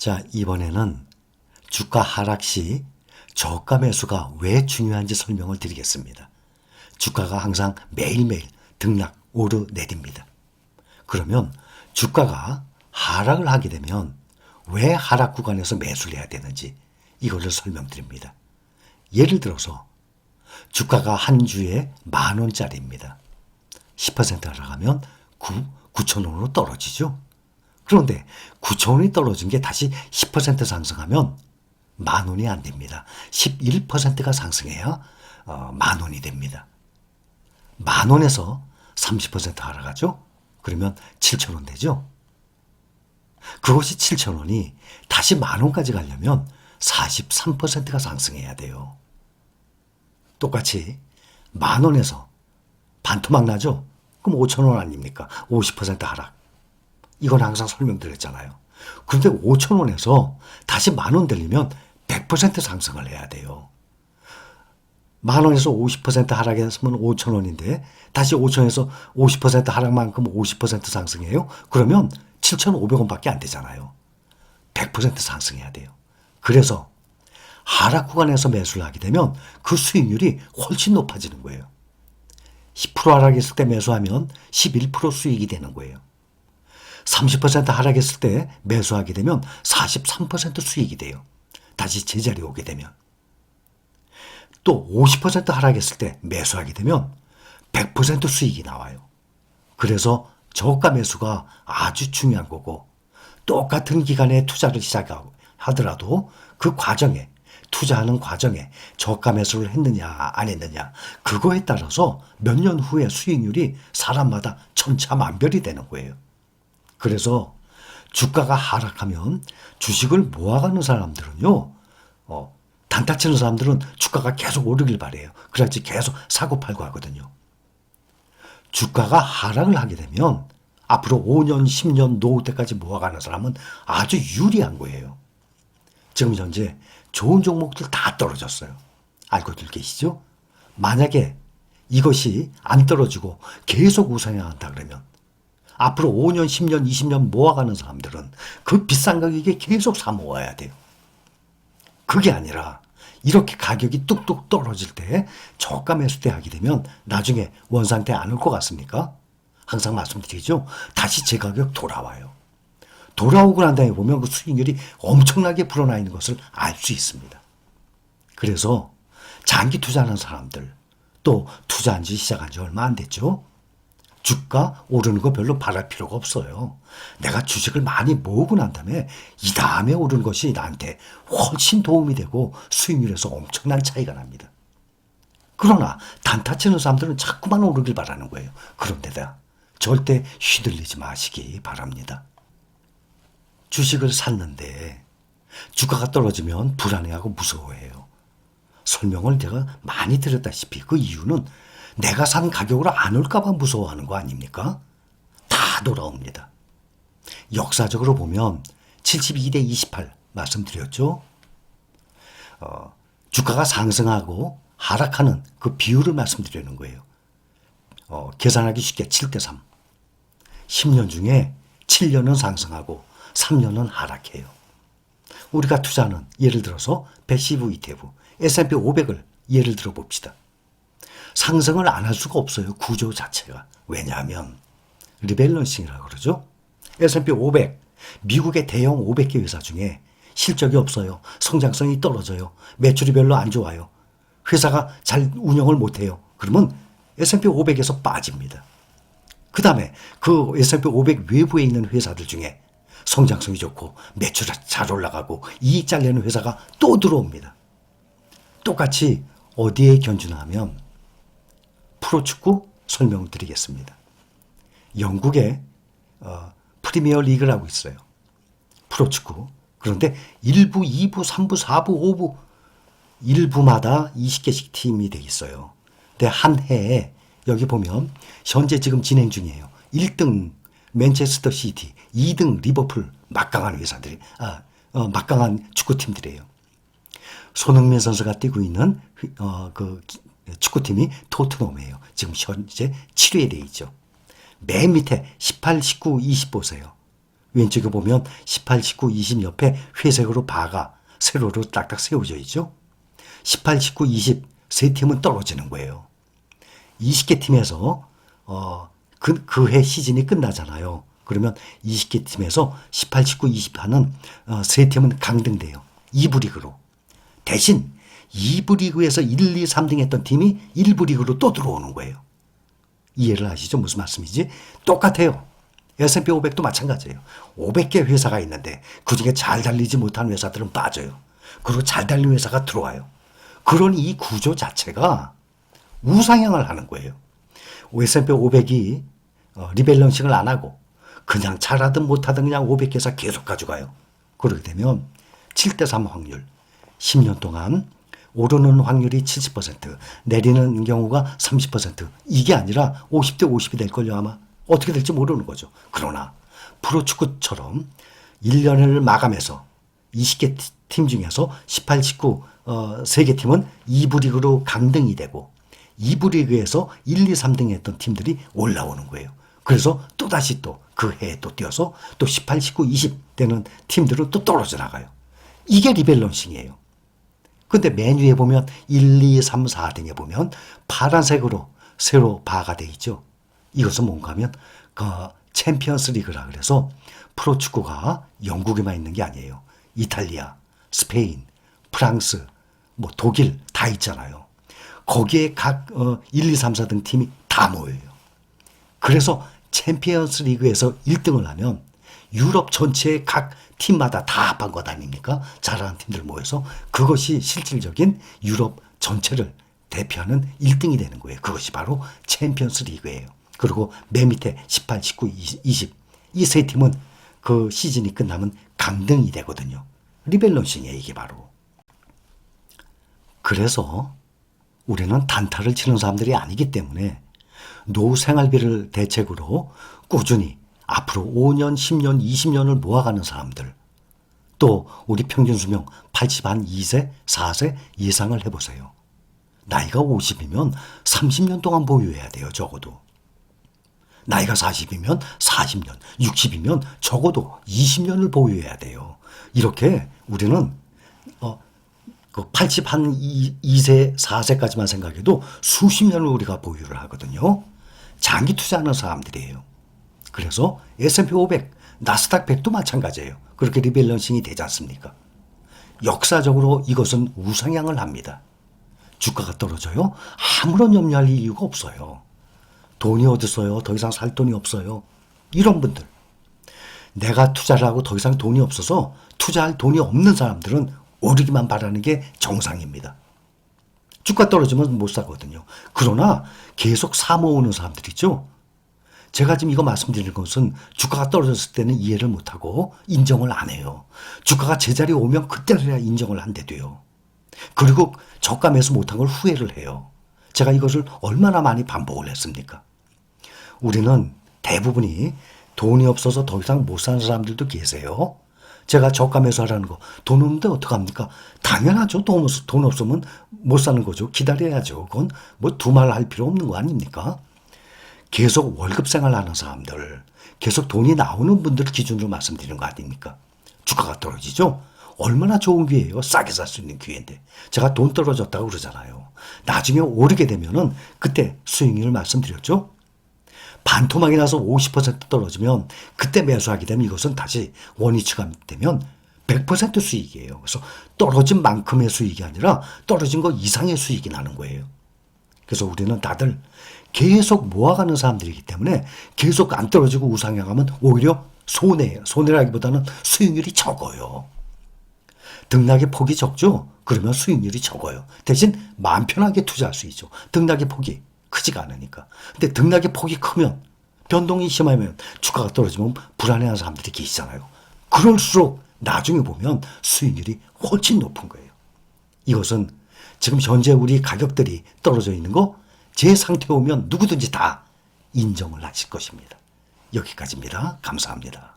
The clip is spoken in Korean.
자, 이번에는 주가 하락 시 저가 매수가 왜 중요한지 설명을 드리겠습니다. 주가가 항상 매일매일 등락, 오르내립니다. 그러면 주가가 하락을 하게 되면 왜 하락 구간에서 매수를 해야 되는지 이거를 설명드립니다. 예를 들어서 주가가 한 주에 10,000원짜리입니다. 10% 하락하면 9,000원으로 떨어지죠. 그런데 9,000원이 떨어진 게 다시 10% 상승하면 10,000원이 안 됩니다. 11%가 상승해야 10,000원이 됩니다. 10,000원에서 30% 하락하죠? 그러면 7,000원 되죠? 그것이 7,000원이 다시 10,000원까지 가려면 43%가 상승해야 돼요. 똑같이 10,000원에서 반토막 나죠? 그럼 5,000원 아닙니까? 50% 하락. 이건 항상 설명드렸잖아요. 그런데 5,000원에서 다시 10,000원 되려면 100% 상승을 해야 돼요. 10,000원에서 50% 하락했으면 5,000원인데 다시 5,000원에서 50% 하락만큼 50% 상승해요? 그러면 7,500원밖에 안 되잖아요. 100% 상승해야 돼요. 그래서 하락 구간에서 매수를 하게 되면 그 수익률이 훨씬 높아지는 거예요. 10% 하락했을 때 매수하면 11% 수익이 되는 거예요. 30% 하락했을 때 매수하게 되면 43% 수익이 돼요. 다시 제자리에 오게 되면. 또 50% 하락했을 때 매수하게 되면 100% 수익이 나와요. 그래서 저가 매수가 아주 중요한 거고, 똑같은 기간에 투자를 시작하더라도 그 과정에, 투자하는 과정에 저가 매수를 했느냐 안 했느냐, 그거에 따라서 몇 년 후에 수익률이 사람마다 천차만별이 되는 거예요. 그래서 주가가 하락하면 주식을 모아가는 사람들은요, 단타 치는 사람들은 주가가 계속 오르길 바래요. 그래야지 계속 사고 팔고 하거든요. 주가가 하락을 하게 되면 앞으로 5년, 10년 노후 때까지 모아가는 사람은 아주 유리한 거예요. 지금 현재 좋은 종목들 다 떨어졌어요. 알고들 계시죠? 만약에 이것이 안 떨어지고 계속 우상향 한다 그러면 앞으로 5년, 10년, 20년 모아가는 사람들은 그 비싼 가격에 계속 사 모아야 돼요. 그게 아니라 이렇게 가격이 뚝뚝 떨어질 때 저가 매수 때 하게 되면 나중에 원상태 안 올 것 같습니까? 항상 말씀드리죠. 다시 제 가격 돌아와요. 돌아오고 난 다음에 보면 그 수익률이 엄청나게 불어나 있는 것을 알 수 있습니다. 그래서 장기 투자하는 사람들, 또 투자한 지 시작한 지 얼마 안 됐죠? 주가 오르는 거 별로 바랄 필요가 없어요. 내가 주식을 많이 모으고 난 다음에 이 다음에 오르는 것이 나한테 훨씬 도움이 되고 수익률에서 엄청난 차이가 납니다. 그러나 단타 치는 사람들은 자꾸만 오르길 바라는 거예요. 그런데다 절대 휘둘리지 마시기 바랍니다. 주식을 샀는데 주가가 떨어지면 불안해하고 무서워해요. 설명을 제가 많이 드렸다시피 그 이유는 내가 산 가격으로 안 올까 봐 무서워하는 거 아닙니까? 다 돌아옵니다. 역사적으로 보면 72대 28 말씀드렸죠? 주가가 상승하고 하락하는 그 비율을 말씀드리는 거예요. 계산하기 쉽게 7대 3. 10년 중에 7년은 상승하고 3년은 하락해요. 우리가 투자하는 예를 들어서 패시브 ETF, S&P 500을 예를 들어 봅시다. 상승을 안 할 수가 없어요. 구조 자체가. 왜냐하면 리밸런싱이라고 그러죠. S&P 500, 미국의 대형 500개 회사 중에 실적이 없어요. 성장성이 떨어져요. 매출이 별로 안 좋아요. 회사가 잘 운영을 못해요. 그러면 S&P 500에서 빠집니다. 그 다음에 그 S&P 500 외부에 있는 회사들 중에 성장성이 좋고 매출이 잘 올라가고 이익 잘 내는 회사가 또 들어옵니다. 똑같이 어디에 견주나하면 프로축구 설명을 드리겠습니다. 영국에 프리미어 리그라고 있어요. 프로축구. 그런데 1부, 2부, 3부, 4부, 5부 1부마다 20개씩 팀이 돼 있어요. 근데 한 해에 여기 보면 현재 지금 진행 중이에요. 1등 맨체스터 시티, 2등 리버풀, 막강한 회사들이 막강한 축구팀들이에요. 손흥민 선수가 뛰고 있는 그 축구팀이 토트넘이에요. 지금 현재 7위에 돼 있죠. 맨 밑에 18, 19, 20 보세요. 왼쪽에 보면 18, 19, 20 옆에 회색으로 바가 세로로 딱딱 세워져 있죠. 18, 19, 20 세 팀은 떨어지는 거예요. 20개 팀에서 그 해 시즌이 끝나잖아요. 그러면 20개 팀에서 18, 19, 20 하는 세 팀은 강등돼요. 2부 리그로. 대신 2부 리그에서 1, 2, 3등 했던 팀이 1부 리그로 또 들어오는 거예요. 이해를 하시죠? 무슨 말씀이지? 똑같아요. S&P 500도 마찬가지예요. 500개 회사가 있는데 그중에 잘 달리지 못한 회사들은 빠져요. 그리고 잘 달리는 회사가 들어와요. 그런 이 구조 자체가 우상향을 하는 거예요. S&P 500이 리밸런싱을 안 하고 그냥 잘하든 못하든 그냥 500개사 계속 가져가요. 그렇게 되면 7대3 확률, 10년 동안 오르는 확률이 70%, 내리는 경우가 30%, 이게 아니라 50대 50이 될걸요 아마. 어떻게 될지 모르는 거죠. 그러나 프로축구처럼 1년을 마감해서 20개 팀 중에서 18, 19 3개 팀은 2부 리그로 강등이 되고 2부 리그에서 1, 2, 3등 했던 팀들이 올라오는 거예요. 그래서 또다시 또 그 해에 또 뛰어서 또 18, 19, 20 되는 팀들은 또 떨어져 나가요. 이게 리밸런싱이에요. 근데 맨 위에 보면 1, 2, 3, 4등에 보면 파란색으로 세로 바가 돼 있죠. 이것은 뭔가 하면 챔피언스 리그라 그래서 프로축구가 영국에만 있는 게 아니에요. 이탈리아, 스페인, 프랑스, 뭐 독일 다 있잖아요. 거기에 각 1, 2, 3, 4등 팀이 다 모여요. 그래서 챔피언스 리그에서 1등을 하면 유럽 전체의 각 팀마다 다 합한 것 아닙니까? 잘하는 팀들 모여서 그것이 실질적인 유럽 전체를 대표하는 1등이 되는 거예요. 그것이 바로 챔피언스 리그예요. 그리고 맨 밑에 18, 19, 20 이 세 팀은 그 시즌이 끝나면 강등이 되거든요. 리밸런싱이에요, 이게 바로. 그래서 우리는 단타를 치는 사람들이 아니기 때문에 노후 생활비를 대책으로 꾸준히 앞으로 5년, 10년, 20년을 모아가는 사람들, 또 우리 평균 수명 82세, 4세 예상을 해보세요. 나이가 50이면 30년 동안 보유해야 돼요, 적어도. 나이가 40이면 40년, 60이면 적어도 20년을 보유해야 돼요. 이렇게 우리는 82세, 4세까지만 생각해도 수십 년을 우리가 보유를 하거든요. 장기 투자하는 사람들이에요. 그래서 S&P 500, 나스닥 100도 마찬가지예요. 그렇게 리밸런싱이 되지 않습니까? 역사적으로 이것은 우상향을 합니다. 주가가 떨어져요? 아무런 염려할 이유가 없어요. 돈이 어딨어요? 더 이상 살 돈이 없어요. 이런 분들. 내가 투자를 하고 더 이상 돈이 없어서 투자할 돈이 없는 사람들은 오르기만 바라는 게 정상입니다. 주가 떨어지면 못 사거든요. 그러나 계속 사 모으는 사람들 있죠. 제가 지금 이거 말씀드리는 것은 주가가 떨어졌을 때는 이해를 못하고 인정을 안 해요. 주가가 제자리에 오면 그때서야 인정을 한대 돼요. 그리고 저가 매수 못한 걸 후회를 해요. 제가 이것을 얼마나 많이 반복을 했습니까? 우리는 대부분이 돈이 없어서 더 이상 못 사는 사람들도 계세요. 제가 저가 매수하라는 거, 돈 없는데 어떡합니까? 당연하죠. 돈 없으면 못 사는 거죠. 기다려야죠. 그건 뭐 두말할 필요 없는 거 아닙니까? 계속 월급 생활하는 사람들, 계속 돈이 나오는 분들 기준으로 말씀드리는 거 아닙니까? 주가가 떨어지죠? 얼마나 좋은 기회예요. 싸게 살 수 있는 기회인데. 제가 돈 떨어졌다고 그러잖아요. 나중에 오르게 되면은 그때 수익률을 말씀드렸죠? 반토막이 나서 50% 떨어지면 그때 매수하게 되면 이것은 다시 원위치가 되면 100% 수익이에요. 그래서 떨어진 만큼의 수익이 아니라 떨어진 거 이상의 수익이 나는 거예요. 그래서 우리는 다들 계속 모아가는 사람들이기 때문에 계속 안 떨어지고 우상향하면 오히려 손해예요. 손해라기보다는 수익률이 적어요. 등락의 폭이 적죠? 그러면 수익률이 적어요. 대신 마음 편하게 투자할 수 있죠. 등락의 폭이 크지가 않으니까. 근데 등락의 폭이 크면 변동이 심하면 주가가 떨어지면 불안해하는 사람들이 계시잖아요. 그럴수록 나중에 보면 수익률이 훨씬 높은 거예요. 이것은 지금 현재 우리 가격들이 떨어져 있는 거 제 상태에 오면 누구든지 다 인정을 하실 것입니다. 여기까지입니다. 감사합니다.